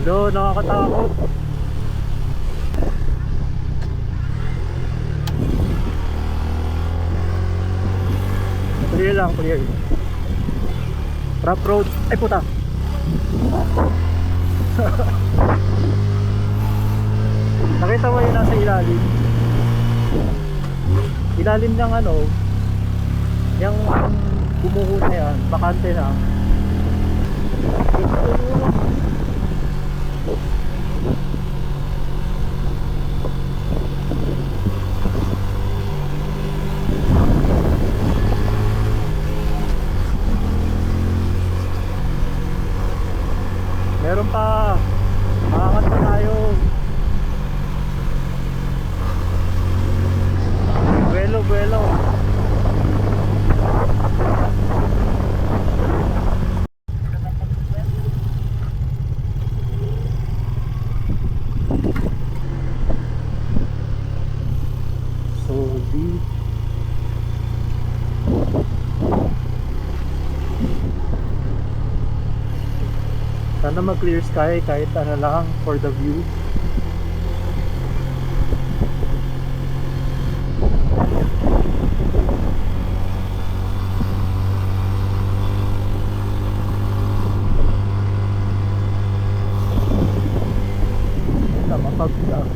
Lo, nakakatakot. Clear lang, clear. Rough road. Ay puta. Nakita mo yun nasa ilalim. Ilalim ng ano, yung bumuho na yan, bakante na. Meron pa. Maangat pa tayo. Buelo, buelo. Solid. Sana mag-clear sky kahit ano lang for the view. Mapagdag.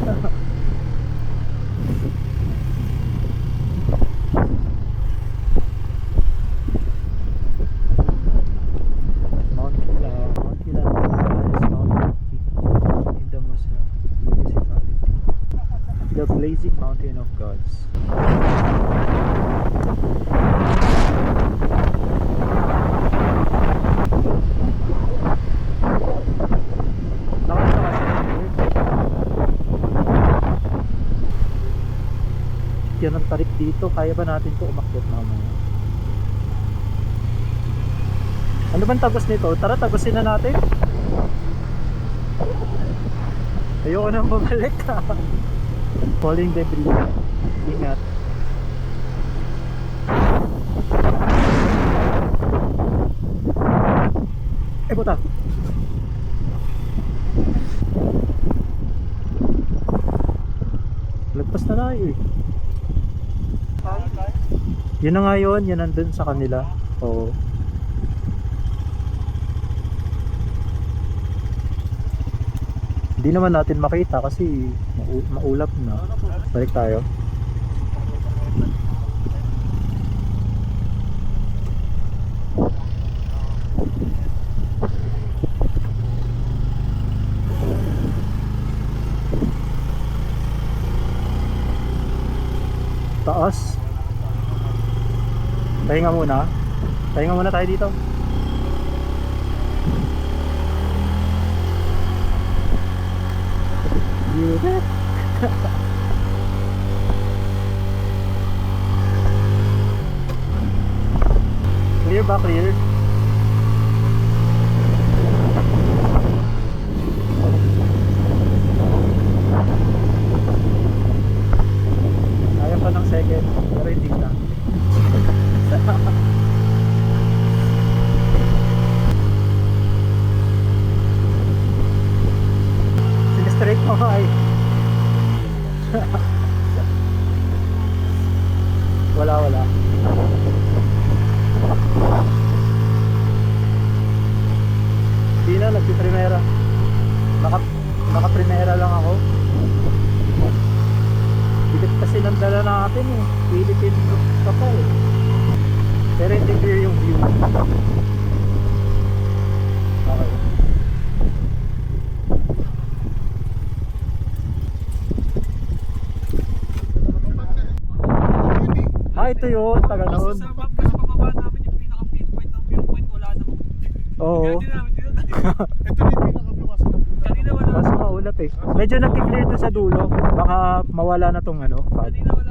The blazing mountain of gods. Yan ang tarik dito. Kaya ba natin ito umakyat mamaya? Ano bang tagos nito? Tara, tagosin na natin. Ayoko nang bumalik. Falling debris. Ingat. Puta. Lagpas na tayo eh. Yun na nga yun. Yan nandun sa kanila. Oo. Hindi naman natin makita kasi maulap na. Balik tayo. Taas. Pahinga muna. Pahinga muna tayo dito. Clear ba? Clear? Kaya pa ng second pero hindi na. Sinistraight mo nga eh. Wala. Hindi na, nagpiprimera. Naka-primera lang ako. Dikit kasi ng dala natin eh. Philippine ka pa eh. Pero hindi clear yung view. Okay. Ito yun, taga noon. Sa pababa namin yung pinaka-pinpoint ng viewpoint, wala namang. Oo. Hindi namin dito. Ito na yung pinakabiwas na punta. Kanina wala. Kaso maulap eh. Medyo nag-clear doon sa dulo. Baka mawala na tong ano, fog. Kanina wala